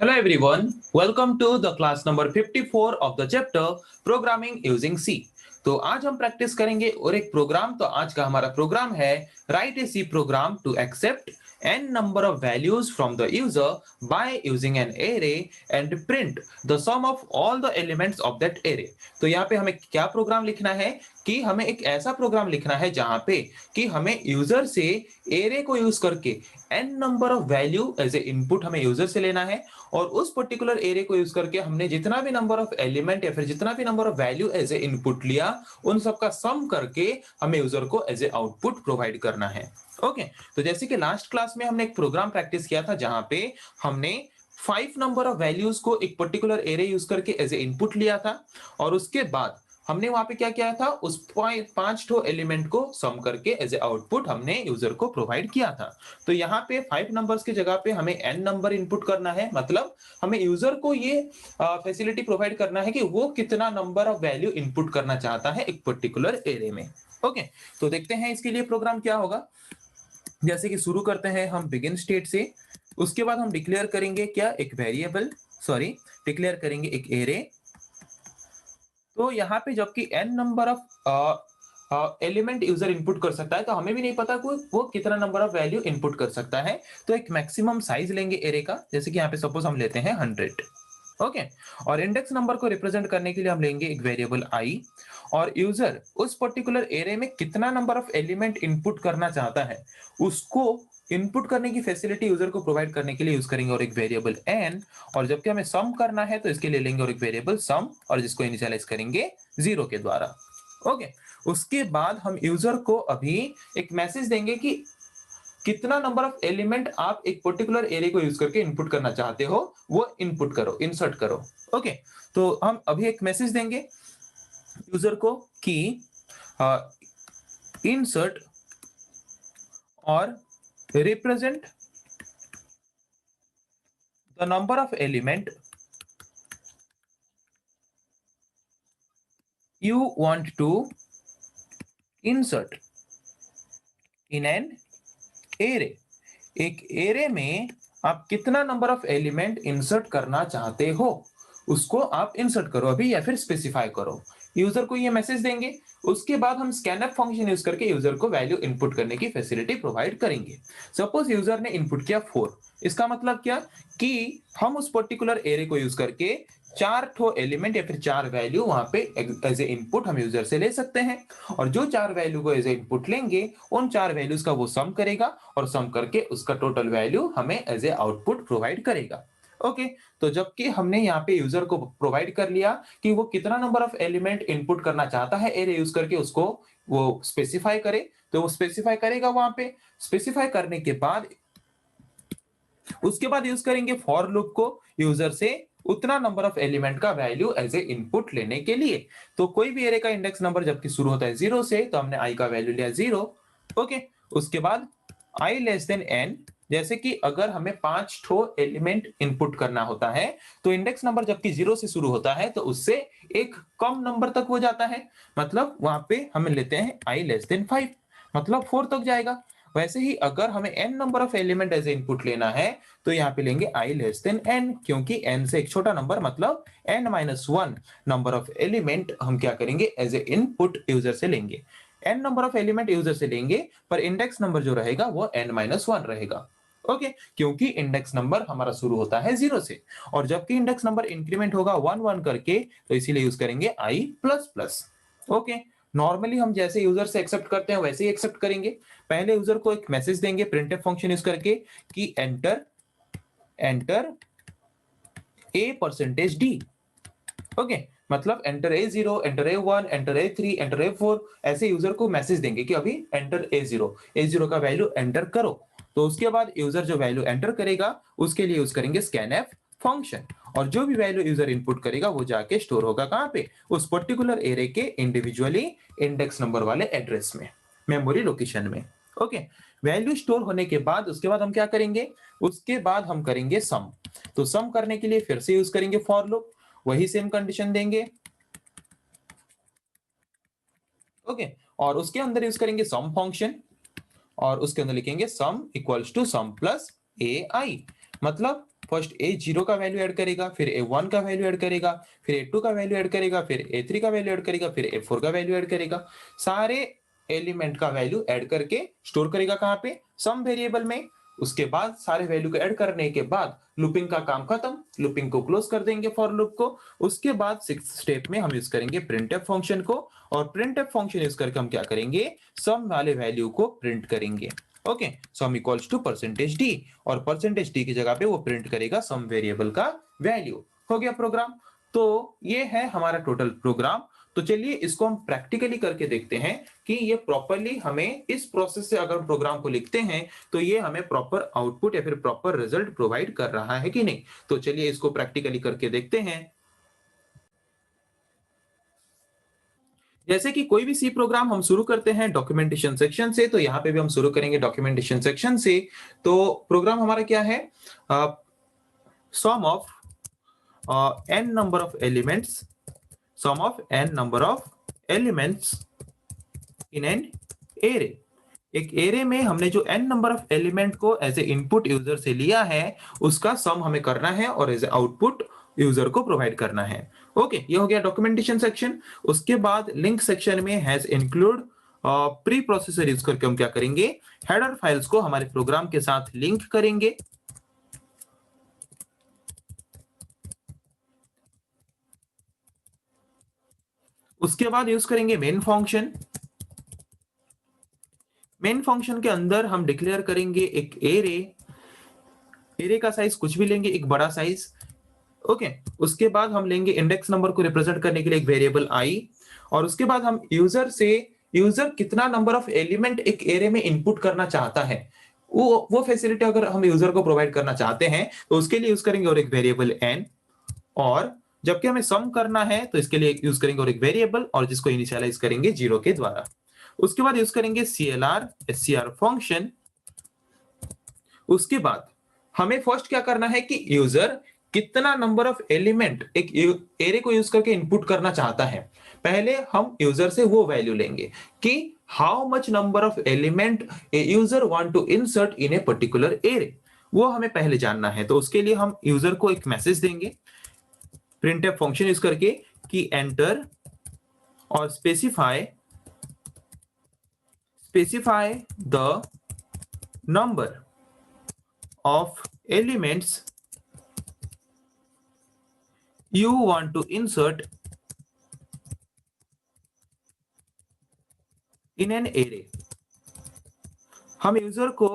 Hello everyone, welcome to the class number 54 of the chapter Programming using C। तो आज हम practice करेंगे और एक प्रोग्राम। तो आज का हमारा प्रोग्राम है write a C program to accept n number of values from the user by using an array and print the sum of all the elements of that array। तो यहाँ पे हमें क्या प्रोग्राम लिखना है कि हमें एक ऐसा प्रोग्राम लिखना है जहां पे कि हमें यूजर से एरे को यूज करके n number of value as a input हमें यूजर से लेना है और उस पर्टिकुलर एरे को यूज करके हमने जितना भी नंबर ऑफ एलिमेंट या फिर जितना भी number of value as a input लिया उन सबका सम करके हमें यूजर को एज ए आउटपुट प्रोवाइड करना है। ओके, तो जैसे कि लास्ट क्लास में हमने एक प्रोग्राम प्रैक्टिस किया था जहां पे हमने 5 नंबर ऑफ वैल्यूज को एक पर्टिकुलर एरे यूज करके एज ए इनपुट लिया था और उसके बाद हमने वहां पे क्या किया था, उस 5 ठो एलिमेंट को सम करके एज ए आउटपुट हमने यूजर को प्रोवाइड किया था। तो यहाँ पे 5 नंबर्स की जगह पे हमें n नंबर इनपुट करना है, मतलब हमें यूजर को ये फैसिलिटी प्रोवाइड करना है कि वो कितना नंबर ऑफ वैल्यू इनपुट करना चाहता है एक पर्टिकुलर एरे में। ओके, तो देखते हैं इसके लिए प्रोग्राम क्या होगा। जैसे कि शुरू करते हैं हम बिगिन स्टेट से, उसके बाद हम डिक्लेयर करेंगे क्या, एक वेरिएबल, डिक्लेयर करेंगे एक एरे। तो यहाँ पे जबकि n number of element user input कर सकता है तो हमें भी नहीं पता कि वो कितना नंबर ऑफ वैल्यू इनपुट कर सकता है। तो एक मैक्सिमम साइज लेंगे एरे का, जैसे कि यहाँ पे सपोज हम लेते हैं 100। ओके, और इंडेक्स नंबर को रिप्रेजेंट करने के लिए हम लेंगे एक वेरिएबल i और यूजर उस पर्टिकुलर एरे में कितना नंबर ऑफ एलिमेंट इनपुट करना चाहता है उसको इनपुट करने की फैसिलिटी यूजर को प्रोवाइड करने के लिए यूज करेंगे और एक वेरिएबल n। और जबकि हमें सम करना है तो इसके लिए लेंगे और एक वेरिएबल सम और जिसको इनिशियलाइज करेंगे 0 के द्वारा। ओके, उसके बाद हम यूजर को अभी एक मैसेज देंगे कि कितना नंबर ऑफ एलिमेंट आप एक पर्टिकुलर एरे को यूज करके इनपुट करना चाहते हो वो इनपुट करो, इंसर्ट करो। ओके, तो हम अभी एक मैसेज देंगे यूजर को कि इंसर्ट और represent the number of element you want to insert in an array। एक एरे में आप कितना नंबर ऑफ एलिमेंट इंसर्ट करना चाहते हो उसको आप इंसर्ट करो अभी या फिर स्पेसिफाई करो। यूजर को ये मैसेज देंगे, उसके बाद हम स्कैनफ फंक्शन यूज करके यूजर को वैल्यू इनपुट करने की फैसिलिटी प्रोवाइड करेंगे। सपोज यूजर ने इनपुट किया 4, इसका मतलब क्या कि हम उस पर्टिकुलर एरे को यूज करके 4 ठो एलिमेंट या फिर 4 वैल्यू वहां पे एज ए इनपुट हम यूजर से ले सकते हैं और जो 4 वैल्यू को एज ए इनपुट लेंगे उन 4 वैल्यूज का वो सम करेगा और सम करके उसका टोटल वैल्यू हमें एज ए आउटपुट प्रोवाइड करेगा। ओके, तो जबकि हमने यहाँ पे यूजर को प्रोवाइड कर लिया कि वो कितना नंबर ऑफ एलिमेंट इनपुट करना चाहता है एरे यूज करके उसको वो स्पेसिफाई करे, तो वो स्पेसिफाई करेगा। वहां पे स्पेसिफाई करने के बाद उसके बाद यूज करेंगे फॉर लूप को यूजर से उतना नंबर ऑफ एलिमेंट का वैल्यू एज ए इनपुट लेने के लिए। तो कोई भी एरे का इंडेक्स नंबर जबकि शुरू होता है 0 से तो हमने i का वैल्यू लिया 0। ओके, उसके बाद i लेस देन n, जैसे कि अगर हमें 5 ठो एलिमेंट इनपुट करना होता है तो इंडेक्स नंबर जबकि 0 से शुरू होता है तो उससे एक कम नंबर तक हो जाता है, मतलब वहां पे हम लेते हैं i लेस देन 5, मतलब 4 तक जाएगा। वैसे ही अगर हमें n number of element as input लेना है तो यहाँ पे लेंगे i लेस देन n, क्योंकि n से एक छोटा नंबर मतलब n-1 नंबर ऑफ एलिमेंट हम क्या करेंगे एज ए इनपुट यूजर से लेंगे। n number of element user से लेंगे पर इंडेक्स नंबर जो रहेगा वो n-1 रहेगा। ओके, क्योंकि इंडेक्स नंबर हमारा शुरू होता है 0 से और जबकि इंडेक्स नंबर इंक्रीमेंट होगा 1-1 करके तो इसीलिए यूज करेंगे i++। ओके, नॉर्मली हम जैसे यूजर से एक्सेप्ट करते हैं वैसे ही एक्सेप्ट करेंगे। पहले यूजर को एक मैसेज देंगे प्रिंटफ फंक्शन यूज करके कि एंटर a%d। ओके, मतलब enter A0, enter A1, enter A3, enter A4, ऐसे यूजर को मैसेज देंगे कि अभी एंटर A0 का वैल्यू एंटर करो। तो उसके बाद यूजर जो वैल्यू एंटर करेगा उसके लिए यूज करेंगे स्कैनफ फंक्शन और जो भी वैल्यू यूजर इनपुट करेगा वो जाके स्टोर होगा कहां पे, उस पर्टिकुलर एरे के इंडिविजुअली इंडेक्स नंबर वाले एड्रेस में, मेमोरी लोकेशन में। ओके, वैल्यू स्टोर होने के बाद उसके बाद हम क्या करेंगे, उसके बाद हम करेंगे सम। तो सम करने के लिए फिर से यूज करेंगे फॉर लूप, वही सेम कंडीशन देंगे। ओके, और उसके अंदर यूज करेंगे सम फंक्शन और उसके अंदर लिखेंगे sum equals to sum plus ai, मतलब फर्स्ट A0 का वैल्यू ऐड करेगा, फिर A1 का वैल्यू ऐड करेगा, फिर A2 का वैल्यू ऐड करेगा, फिर A3 का वैल्यू ऐड करेगा, फिर A4 का वैल्यू ऐड करेगा। सारे एलिमेंट का वैल्यू ऐड करके स्टोर करेगा कहाँ पे? सम वेरिएबल में। उसके बाद सारे वैल्यू को ऐड करने के बाद लूपिंग का काम खत्म, लूपिंग को क्लोज कर देंगे फॉर लूप को। उसके बाद 6th स्टेप में हम यूज करेंगे printf फंक्शन को, और printf फंक्शन यूज करके हम क्या करेंगे? सम वाले वैल्यू को प्रिंट करेंगे। Okay, sum equals to %d, और %d की जगह पे वो प्रिंट करेगा सम वेरिएबल का वैल्यू। हो गया प्रोग्राम। तो ये है हमारा टोटल प्रोग्राम। तो चलिए इसको हम प्रैक्टिकली करके देखते हैं कि ये प्रॉपरली हमें इस प्रोसेस से अगर प्रोग्राम को लिखते हैं तो ये हमें प्रॉपर आउटपुट या फिर प्रॉपर रिजल्ट प्रोवाइड कर रहा है कि नहीं। तो चलिए इसको प्रैक्टिकली करके देखते हैं। जैसे कि कोई भी सी प्रोग्राम हम शुरू करते हैं डॉक्यूमेंटेशन सेक्शन से, तो यहाँ पे भी हम शुरू करेंगे डॉक्यूमेंटेशन सेक्शन से। तो प्रोग्राम हमारा क्या है? सम of n number of elements, sum of n number of elements in an array। एक एरे में हमने जो n नंबर ऑफ एलिमेंट को एज ए इनपुट यूजर से लिया है उसका सम हमें करना है और एज ए आउटपुट यूजर को प्रोवाइड करना है। ओके, ये हो गया डॉक्यूमेंटेशन सेक्शन। उसके बाद लिंक सेक्शन में has include pre processor use करके हम क्या करेंगे? हेडर फाइल्स को हमारे प्रोग्राम के साथ लिंक करेंगे। उसके बाद यूज करेंगे मेन फंक्शन। मेन फंक्शन के अंदर हम डिक्लेयर करेंगे एक एरे। एरे का साइज कुछ भी लेंगे, एक बड़ा साइज। ओके, उसके बाद हम लेंगे इंडेक्स नंबर को रिप्रेजेंट करने के लिए एक वेरिएबल i, और उसके बाद हम यूजर कितना नंबर ऑफ एलिमेंट एक एरे में इनपुट करना चाहता है वो फैसिलिटी अगर हम यूजर को प्रोवाइड करना चाहते हैं तो उसके लिए यूज करेंगे और एक वेरिएबल n। और जबकि हमें सम करना है तो इसके लिए यूज करेंगे और एक वेरिएबल, और जिसको इनिशियलाइज करेंगे 0 के द्वारा। उसके बाद यूज करेंगे CLR SCR फंक्शन। उसके बाद हमें फर्स्ट क्या करना है कि यूजर कितना नंबर ऑफ एलिमेंट एक एरे को यूज करके इनपुट करना चाहता है। पहले हम यूजर से वो वैल्यू लेंगे कि how much number of element a user want to insert in a particular array, वो हमें पहले जानना है। तो उसके लिए हम यूजर को एक मैसेज देंगे printf फंक्शन यूज करके कि एंटर और specify the number of elements you want to insert in an array। हम यूजर को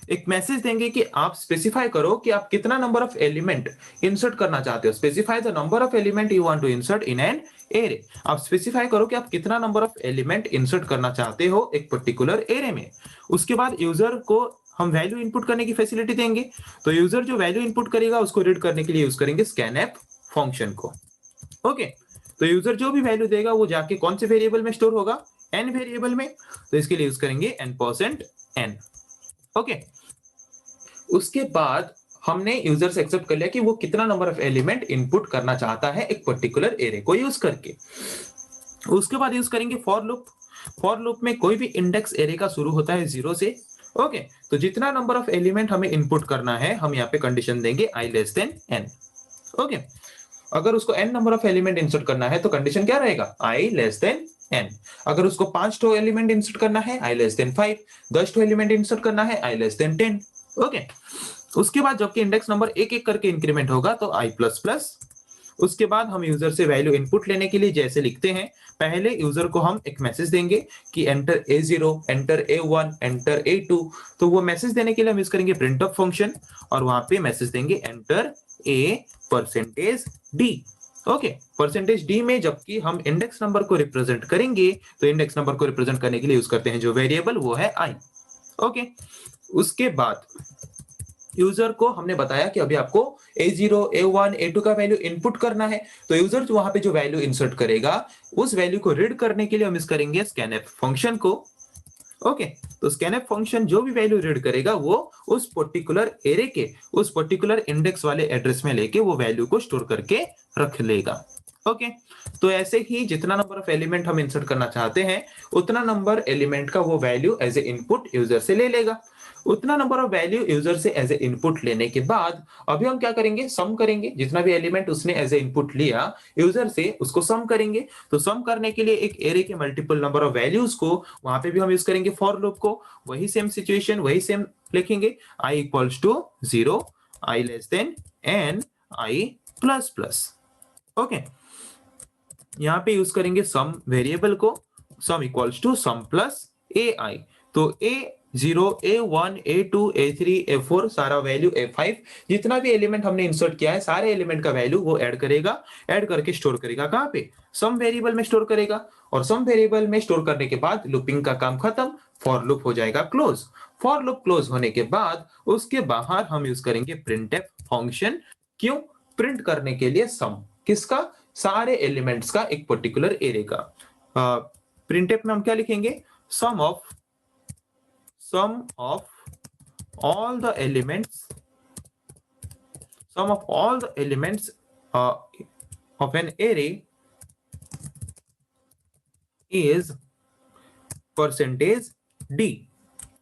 एक मैसेज देंगे कि आप स्पेसिफाई करो कि आप कितना नंबर ऑफ एलिमेंट इंसर्ट करना चाहते हो। Specify the number of element you want to insert in an array. आप स्पेसिफाई करो कि आप कितना नंबर ऑफ एलिमेंट इंसर्ट करना चाहते हो एक पर्टिकुलर एरे में। उसके बाद यूजर को हम वैल्यू इनपुट करने की फैसिलिटी देंगे। तो यूजर जो वैल्यू इनपुट करेगा उसको रीड करने के लिए यूज करेंगे scanf फंक्शन को। ओके, तो यूजर जो भी वैल्यू देगा वो जाके कौन से वेरिएबल में स्टोर होगा? n वेरिएबल में। तो इसके लिए यूज करेंगे n%n। ओके, उसके बाद हमने यूजर से एक्सेप्ट कर लिया कि वो कितना नंबर ऑफ एलिमेंट इनपुट करना चाहता है एक पर्टिकुलर एरे को यूज करके। उसके बाद यूज करेंगे फॉर लूप। फॉर लूप में कोई भी इंडेक्स एरे का शुरू होता है 0 से। ओके, तो जितना नंबर ऑफ एलिमेंट हमें इनपुट करना है हम यहाँ पे कंडीशन देंगे i less than n। Okay, अगर उसको n number of element insert करना है तो कंडीशन क्या रहेगा? i less than n। अगर उसको 5 तो एलिमेंट इंसर्ट करना है i लेस देन 5। 10 तो एलिमेंट इंसर्ट करना है i लेस देन 10। ओके, उसके बाद जबकि इंडेक्स नंबर एक एक करके इंक्रीमेंट होगा तो i प्लस प्लस। उसके बाद हम यूजर से वैल्यू इनपुट लेने के लिए जैसे लिखते हैं, पहले यूजर को हम एक मैसेज देंगे कि enter A0, enter A1, enter A2। तो वो मैसेज देने के लिए हम यूज करेंगे printf फंक्शन, और वहां पे मैसेज देंगे एंटर A%d। ओके, %d में जबकि हम इंडेक्स नंबर को रिप्रेजेंट करेंगे तो इंडेक्स नंबर को रिप्रेजेंट करने के लिए यूज करते हैं जो वेरिएबल वो है i। ओके, उसके बाद यूजर को हमने बताया कि अभी आपको A0, A1, A2 का वैल्यू इनपुट करना है। तो यूजर जो वहां पे जो वैल्यू इंसर्ट करेगा उस वैल्यू को रीड करने के लिए हम यूज करेंगे scanf फंक्शन को। ओके, तो scanf फंक्शन जो भी वैल्यू रीड करेगा वो उस पर्टिकुलर एरे के उस पर्टिकुलर इंडेक्स वाले एड्रेस में लेके वो वैल्यू को स्टोर करके रख लेगा। ओके, तो ऐसे ही जितना नंबर ऑफ एलिमेंट हम इंसर्ट करना चाहते हैं उतना नंबर एलिमेंट का वो value as a input user से ले लेगा। उतना नंबर ऑफ वैल्यू यूजर से एज ए इनपुट लेने के बाद अभी हम क्या करेंगे, सम करेंगे। जितना भी एलिमेंट उसने एज ए इनपुट लिया यूजर से उसको सम करेंगे। तो सम करने के लिए एक एरे के मल्टीपल नंबर ऑफ वैल्यूज को वहां पे भी हम यूज करेंगे फॉर लूप को। वही सेम सिचुएशन, वही सेम लिखेंगे, i equals to 0, i less than n, i plus plus. Okay, यहाँ पे यूज करेंगे सम वेरिएबल को, sum equals to sum plus ai। तो a0, a1, a2, a3, a4 सारा वैल्यू, a5 जितना भी एलिमेंट हमने इंसर्ट किया है सारे एलिमेंट का वैल्यू वो ऐड करेगा। ऐड करके स्टोर करेगा कहाँ पे, सम वेरिएबल में स्टोर करेगा। और सम वेरिएबल में स्टोर करने के बाद लूपिंग का काम खत्म, फॉर लूप हो जाएगा क्लोज। फॉर लूप क्लोज होने के बाद उसके बाहर हम यूज करेंगे प्रिंटफ फंक्शन। क्यों? प्रिंट करने के लिए सम किसका, सारे एलिमेंट्स का, एक पर्टिकुलर एरे का। प्रिंटफ में हम क्या लिखेंगे, सम of all the elements of an array is percentage d।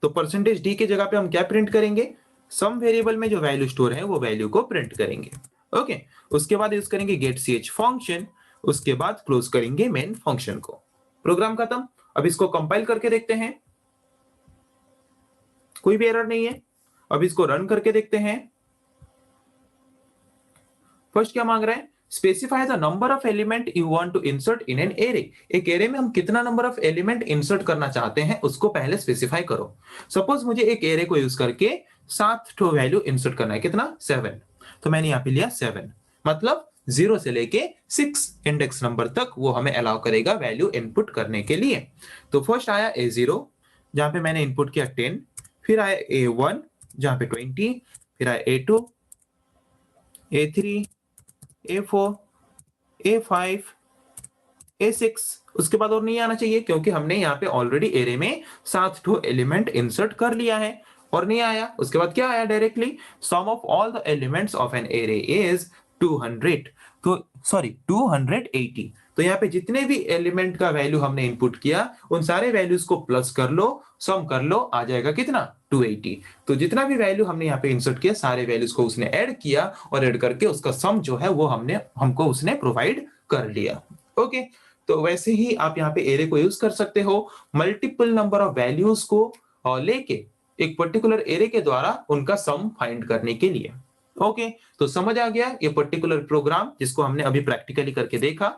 तो परसेंटेज d की जगह पे हम क्या प्रिंट करेंगे, सम वेरिएबल में जो वैल्यू स्टोर है वो वैल्यू को प्रिंट करेंगे। ओके, उसके बाद यूज करेंगे गेट ch फंक्शन, उसके बाद क्लोज करेंगे मेन फंक्शन को। प्रोग्राम खत्म। अब इसको कंपाइल करके देखते हैं, कोई भी एरर नहीं है। अब इसको रन करके देखते हैं। फर्स्ट क्या मांग रहा है, specify the number of element you want to insert in an array. एक एरे में हम कितना नंबर ऑफ एलिमेंट इंसर्ट करना चाहते हैं उसको पहले स्पेसिफाई करो। सपोज मुझे एक एरे को यूज करके 7 ठो वैल्यू इंसर्ट करना है, कितना, 7। तो मैंने यहाँ पे लिया 7, मतलब 0 से लेके 6 इंडेक्स नंबर तक वो हमें अलाउ करेगा वैल्यू इनपुट करने के लिए। तो फर्स्ट आया A0 जहां पे मैंने इनपुट किया 10, फिर आया A1 जहां पे 20, फिर आया A2, A3, A4, A5, A6। उसके बाद और नहीं आना चाहिए क्योंकि हमने यहाँ पे ऑलरेडी एरे में 7 ठो एलिमेंट इंसर्ट कर लिया है, और नहीं आया। उसके बाद क्या आया, directly sum of all the elements of an array is 200, तो सॉरी 280। तो यहाँ पे जितने भी एलिमेंट का वैल्यू हमने इनपुट किया उन सारे वैल्यूज को प्लस कर लो, सम कर लो, आ जाएगा कितना, 280। तो जितना भी वैल्यू हमने यहाँ पे इंसर्ट किया सारे वैल्यूज को उसने ऐड किया, और ऐड करके उसका सम जो है वो हमको उसने प्रोवाइड कर लिया। ओके, तो वैसे ही आप यहाँ पे एरे को यूज कर सकते हो मल्टीपल नंबर ऑफ वैल्यूज को लेके एक पर्टिकुलर एरे के द्वारा उनका सम फाइंड करने के लिए। ओके, तो समझ आ गया ये पर्टिकुलर प्रोग्राम जिसको हमने अभी प्रैक्टिकली करके देखा।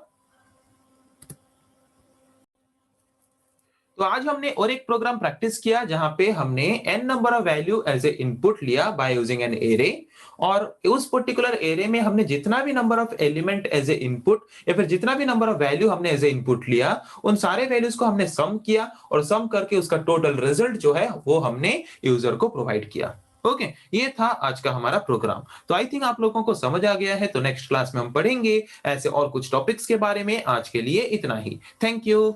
तो आज हमने और एक प्रोग्राम प्रैक्टिस किया जहां पे हमने n number of value as a input लिया बाय यूजिंग एन एरे, और उस पर्टिकुलर एरे में हमने जितना भी number of element as a input या फिर जितना भी नंबर ऑफ वैल्यू हमने एज ए इनपुट लिया उन सारे वैल्यूज को हमने सम किया, और सम करके उसका टोटल रिजल्ट जो है वो हमने यूजर को प्रोवाइड किया। ओके, ये था आज का हमारा प्रोग्राम। तो आई थिंक आप लोगों को समझ आ गया है। तो नेक्स्ट क्लास में हम पढ़ेंगे ऐसे और कुछ टॉपिक्स के बारे में। आज के लिए इतना ही। Thank you.